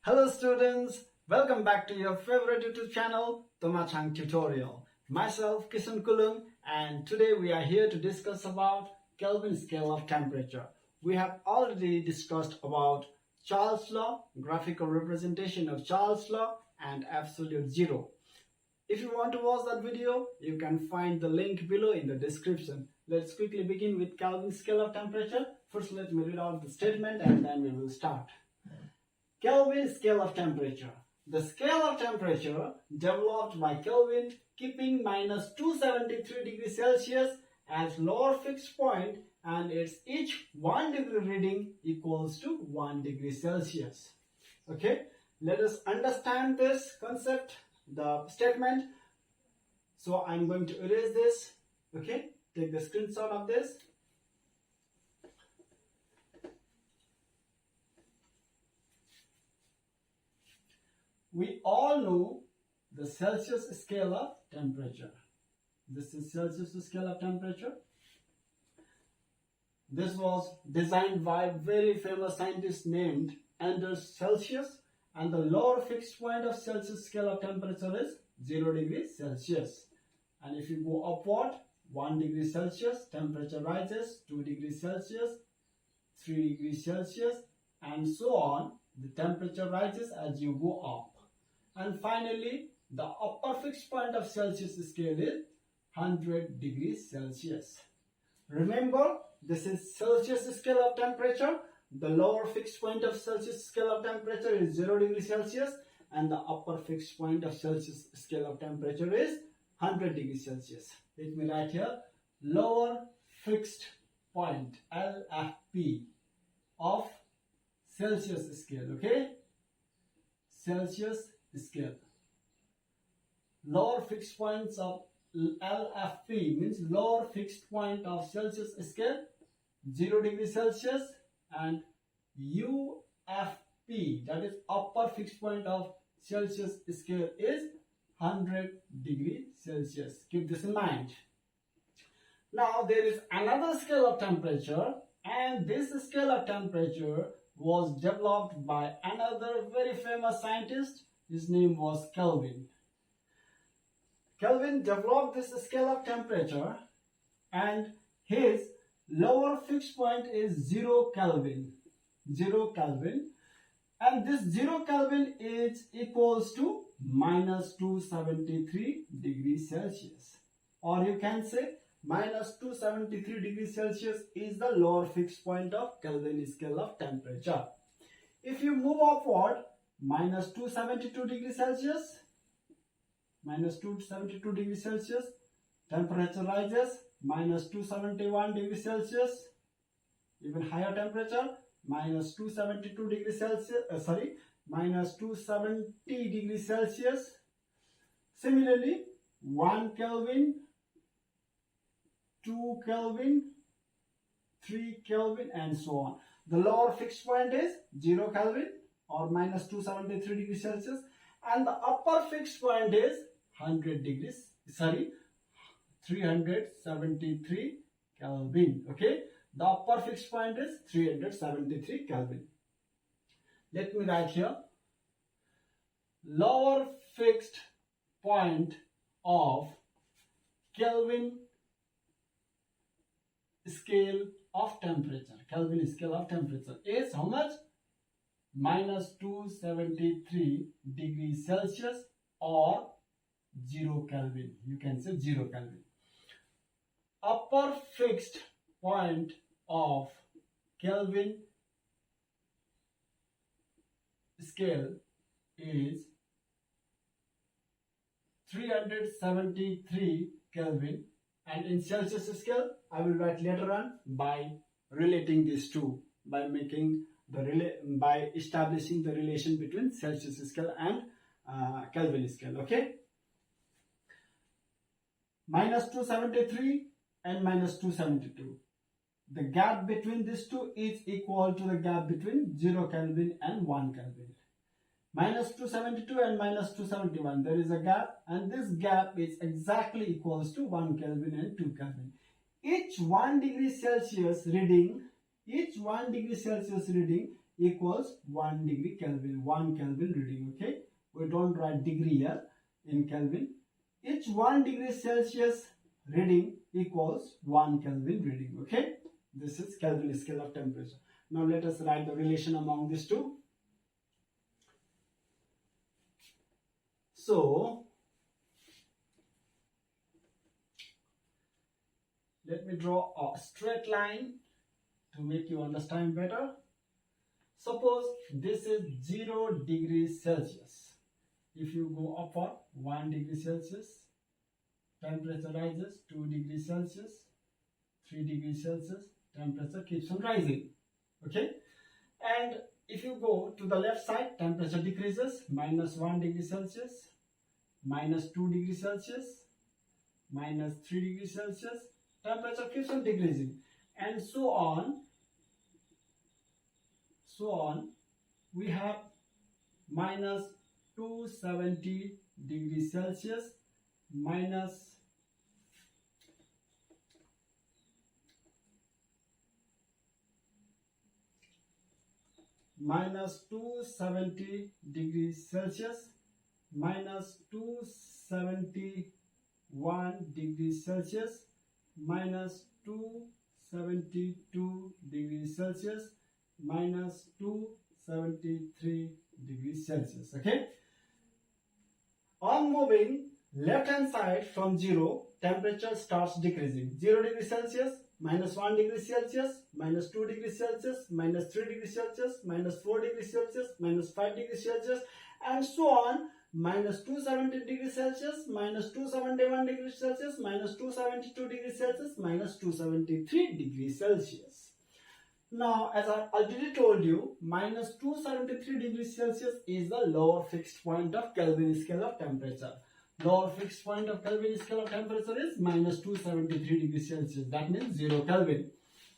Hello students, welcome back to your favorite YouTube channel, Tomachang Tutorial. Myself, Kisan Kulung, and today we are here to discuss about Kelvin scale of temperature. We have already discussed about Charles' law, graphical representation of Charles' law, and absolute zero. If you want to watch that video, you can find the link below in the description. Let's quickly begin with Kelvin scale of temperature. First, let me read out the statement and then we will start. Kelvin scale of temperature. The scale of temperature developed by Kelvin, keeping minus 273 degrees Celsius as lower fixed point, and its each 1 degree reading equals to 1 degree Celsius. Okay, let us understand this concept, the statement. So I'm going to erase this. Okay, take the screenshot of this. We all know the Celsius scale of temperature. This is Celsius scale of temperature. This was designed by a very famous scientist named Anders Celsius, and the lower fixed point of Celsius scale of temperature is 0 degrees Celsius. And if you go upward, 1 degree Celsius, temperature rises, 2 degrees Celsius, 3 degrees Celsius, and so on. The temperature rises as you go up. And finally, the upper fixed point of Celsius scale is 100 degrees Celsius. Remember, this is Celsius scale of temperature. The lower fixed point of Celsius scale of temperature is 0 degrees Celsius, and the upper fixed point of Celsius scale of temperature is 100 degrees Celsius. Let me write here, lower fixed point, LFP, of Celsius scale, okay? Celsius scale. Lower fixed points of LFP means lower fixed point of Celsius scale, 0 degrees Celsius, and UFP, that is upper fixed point of Celsius scale, is 100 degrees Celsius. Keep this in mind. Now there is another scale of temperature, and this scale of temperature was developed by another very famous scientist. His name was Kelvin. Kelvin developed this scale of temperature, and his lower fixed point is 0 Kelvin. 0 Kelvin. And this 0 Kelvin is equals to minus 273 degrees Celsius. Or you can say minus 273 degrees Celsius is the lower fixed point of Kelvin scale of temperature. If you move upward, minus 272 degrees Celsius, minus 272 degrees Celsius, temperature rises, minus 271 degrees Celsius, even higher temperature, minus 272 degrees Celsius, minus 270 degrees Celsius. Similarly, 1 Kelvin, 2 Kelvin, 3 Kelvin, and so on. The lower fixed point is 0 Kelvin or minus 273 degrees Celsius, and the upper fixed point is 373 Kelvin. Okay, the upper fixed point is 373 Kelvin. Let me write here, lower fixed point of Kelvin scale of temperature. Kelvin scale of temperature is how much? Minus 273 degrees Celsius or 0 Kelvin. You can say 0 Kelvin. Upper fixed point of Kelvin scale is 373 Kelvin, and in Celsius scale I will write later on by relating these two, by making by establishing the relation between Celsius scale and Kelvin scale. Okay, minus 273 and minus 272. The gap between these two is equal to the gap between 0 Kelvin and 1 Kelvin. Minus 272 and minus 271, there is a gap, and this gap is exactly equals to 1 Kelvin and 2 Kelvin. Each 1 degree Celsius reading equals 1 degree Kelvin, 1 Kelvin reading. Okay, we don't write degree here in Kelvin. Each 1 degree Celsius reading equals 1 Kelvin reading. Okay, this is Kelvin scale of temperature. Now let us write the relation among these two. So let me draw a straight line to make you understand better. Suppose this is 0 degrees Celsius. If you go upward 1 degree Celsius, temperature rises 2 degrees Celsius, 3 degrees Celsius, temperature keeps on rising. Okay, and if you go to the left side, temperature decreases, minus 1 degree Celsius, minus 2 degrees Celsius, minus 3 degrees Celsius, temperature keeps on decreasing, and so on. We have minus 270 degrees Celsius, minus 270 degrees Celsius, minus 271 degrees Celsius, minus 272 degrees Celsius, minus 273 degrees Celsius. Okay, on moving left hand side from 0, temperature starts decreasing. 0 degrees Celsius, minus 1 degree Celsius, minus 2 degrees Celsius, minus 3 degrees Celsius, minus 4 degrees Celsius, minus 5 degrees Celsius, and so on. Minus 270 degrees Celsius, minus 271 degrees Celsius, minus 272 degrees Celsius, minus 273 degrees Celsius. Now, as I already told you, minus 273 degrees Celsius is the lower fixed point of Kelvin scale of temperature. Lower fixed point of Kelvin scale of temperature is minus 273 degrees Celsius. That means 0 Kelvin.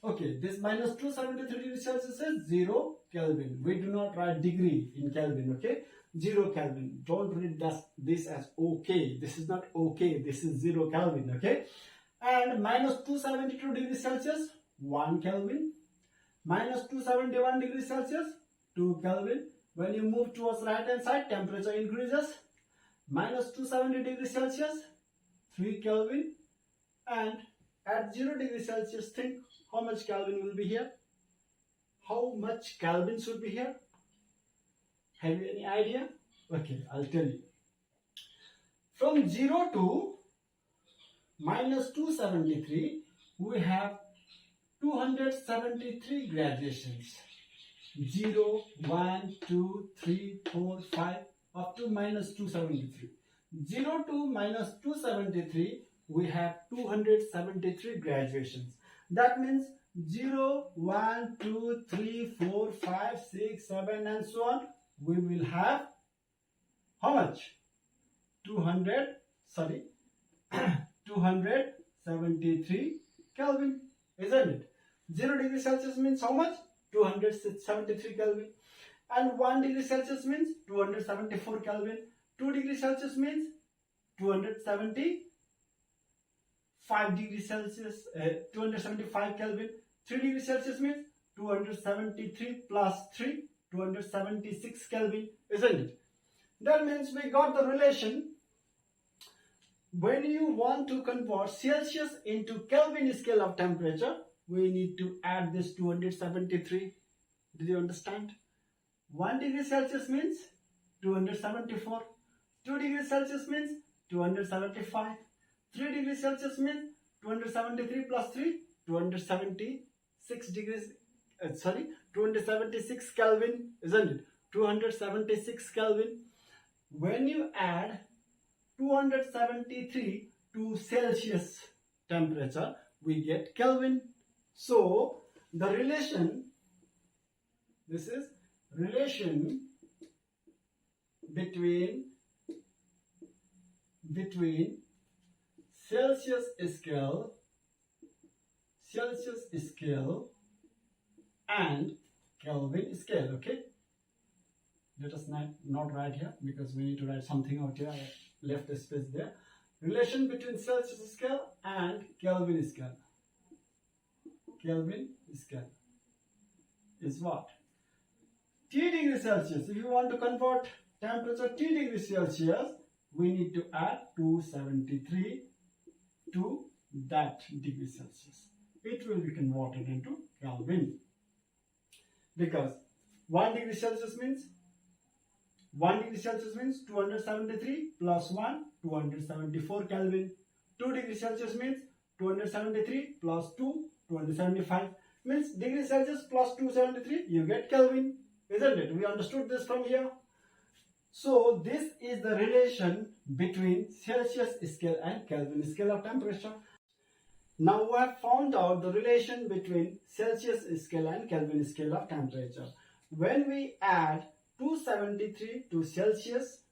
Okay, this minus 273 degrees Celsius is 0 Kelvin. We do not write degree in Kelvin. Okay, 0 Kelvin. Don't read this as okay. This is not okay. This is 0 Kelvin. Okay, and minus 272 degrees Celsius, 1 Kelvin. Minus 271 degrees Celsius, 2 Kelvin. When you move towards right hand side, temperature increases. Minus 270 degrees Celsius, 3 Kelvin. And at 0 degrees Celsius, think how much Kelvin will be here? How much Kelvin should be here? Have you any idea? Okay, I'll tell you. From 0 to minus 273, we have 273 graduations. 0, 1, 2, 3, 4, 5 up to minus 273. 0 to minus 273, we have 273 graduations. That means 0, 1, 2, 3, 4, 5, 6, 7 and so on. We will have how much? 273 Kelvin, isn't it? 0 degree Celsius means how much? 273 Kelvin. And 1 degree Celsius means 274 Kelvin. 2 degrees Celsius means 275 degrees Celsius, 275 Kelvin. 3 degrees Celsius means 273 plus 3, 276 Kelvin, isn't it? That means we got the relation. When you want to convert Celsius into Kelvin scale of temperature, we need to add this 273. Did you understand? 1 degree Celsius means 274. 2 degrees Celsius means 275. 3 degrees Celsius means 273 plus 3, 276 degrees, 276 Kelvin, isn't it? 276 Kelvin. When you add 273 to Celsius temperature, we get Kelvin. So the relation, this is relation between Celsius scale and Kelvin scale. Okay, let us not write here because we need to write something out here. I left a space there. Relation between Celsius scale and Kelvin scale. Kelvin scale is what? T degree Celsius. If you want to convert temperature T degree Celsius, we need to add 273 to that degree Celsius. It will be converted into Kelvin. Because 1 degree Celsius means 273 plus 1, 274 Kelvin. 2 degree Celsius means 273 plus 2, 275. Means degree Celsius plus 273, you get Kelvin. Isn't it? We understood this from here. So this is the relation between Celsius scale and Kelvin scale of temperature. Now we have found out the relation between Celsius scale and Kelvin scale of temperature. When we add 273 to Celsius,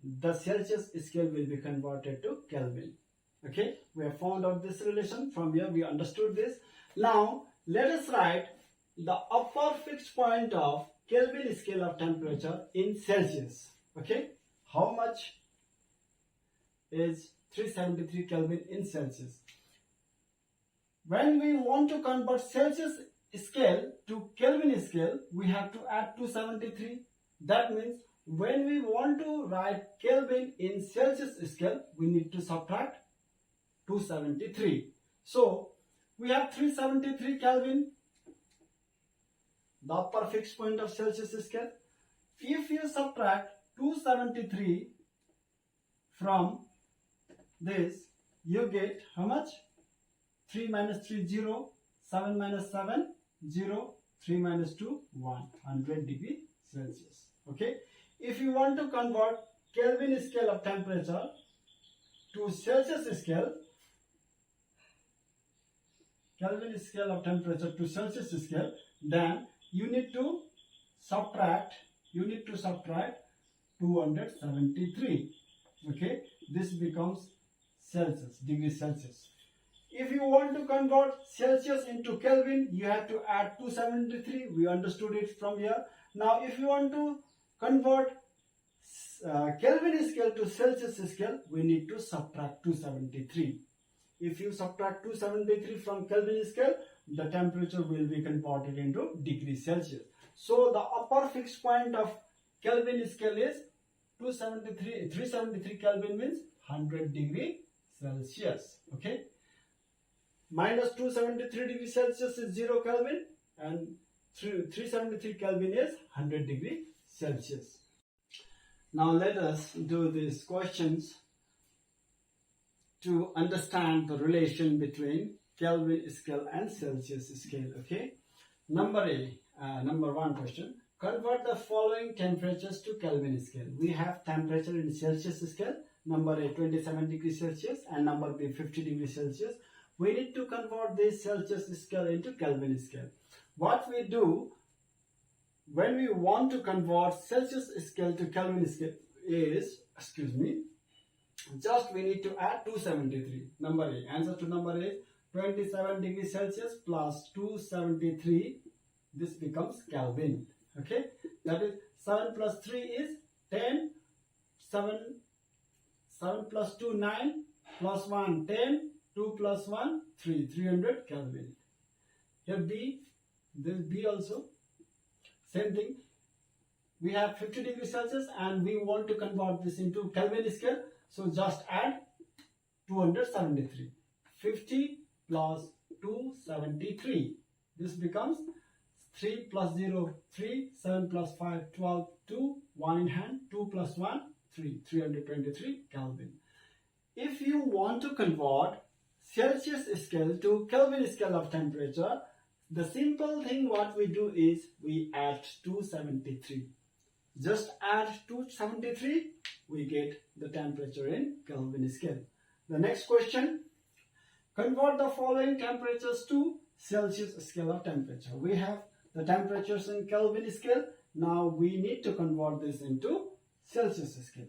the Celsius scale will be converted to Kelvin. Okay, we have found out this relation. From here we understood this. Now let us write the upper fixed point of Kelvin scale of temperature in Celsius. Okay, how much is 373 Kelvin in Celsius? When we want to convert Celsius scale to Kelvin scale, we have to add 273. That means when we want to write Kelvin in Celsius scale, we need to subtract 273. So we have 373 Kelvin, the upper fixed point of Celsius scale. If you subtract 273 from this, you get how much? 3 minus 3, 0. 7 minus 7, 0. 3 minus 2, 1. 100 degree Celsius. Okay. If you want to convert Kelvin scale of temperature to Celsius scale, Kelvin scale of temperature to Celsius scale, then you need to subtract 273. Okay, this becomes Celsius, degree Celsius. If you want to convert Celsius into Kelvin, you have to add 273. We understood it from here. Now if you want to convert Kelvin scale to Celsius scale, we need to subtract 273. If you subtract 273 from Kelvin scale, the temperature will be converted into degree Celsius. So the upper fixed point of Kelvin scale is 373 Kelvin means 100 degree Celsius. Okay. Minus 273 degree Celsius is 0 Kelvin, and 373 Kelvin is 100 degree Celsius. Now let us do these questions to understand the relation between Kelvin scale and Celsius scale. Okay. Number 1 question. Convert the following temperatures to Kelvin scale. We have temperature in Celsius scale. Number A 27 degrees Celsius and number B 50 degrees Celsius. We need to convert this Celsius scale into Kelvin scale. What we do when we want to convert Celsius scale to Kelvin scale is, just we need to add 273. Number A. Answer to number A is 27 degrees Celsius plus 273. This becomes Kelvin. Okay. That is 7 plus 3 is 10. 7 plus 2, 9. Plus 1, 10. 2 plus 1, 3. 300 Kelvin. Here B. This B also. Same thing. We have 50 degrees Celsius and we want to convert this into Kelvin scale. So just add 273. 50 plus 273. This becomes 3 plus 0, 3. 7 plus 5, 12, 2. 1 in hand. 2 plus 1, 3. 323 Kelvin. If you want to convert Celsius scale to Kelvin scale of temperature, the simple thing what we do is we add 273. Just add 273, we get the temperature in Kelvin scale. The next question, convert the following temperatures to Celsius scale of temperature. We have the temperatures in Kelvin scale. Now we need to convert this into Celsius scale.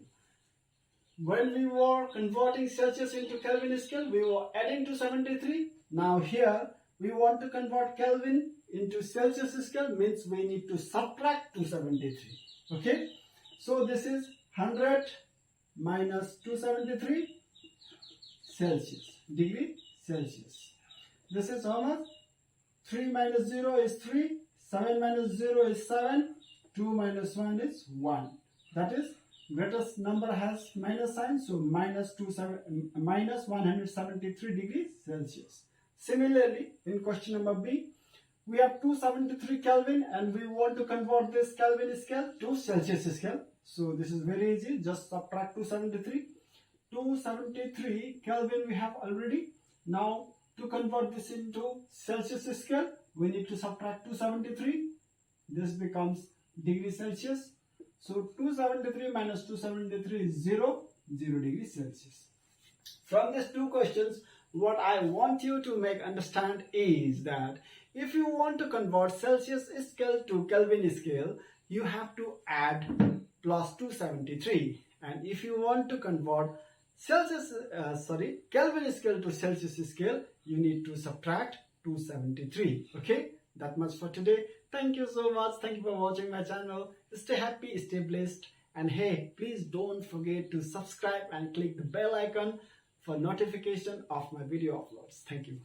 When we were converting Celsius into Kelvin scale, we were adding 273. Now here we want to convert Kelvin into Celsius scale, means we need to subtract 273. Okay, so this is 100 minus 273 Celsius, degree Celsius. This is how much? 3 minus 0 is 3, 7 minus 0 is 7, 2 minus 1 is 1. That is, greatest number has minus sign, so minus 173 degrees Celsius. Similarly, in question number B, we have 273 Kelvin and we want to convert this Kelvin scale to Celsius scale. So this is very easy, just subtract 273. 273 Kelvin we have already. Now to convert this into Celsius scale, we need to subtract 273. This becomes degree Celsius. So 273 minus 273 is 0 degrees Celsius. From these two questions, what I want you to understand is that if you want to convert Celsius scale to Kelvin scale, you have to add plus 273. And if you want to convert Kelvin scale to Celsius scale, you need to subtract 273. Okay, that much for today. Thank you so much. Thank you for watching my channel. Stay happy, stay blessed, and hey, please don't forget to subscribe and click the bell icon for notification of my video uploads. Thank you.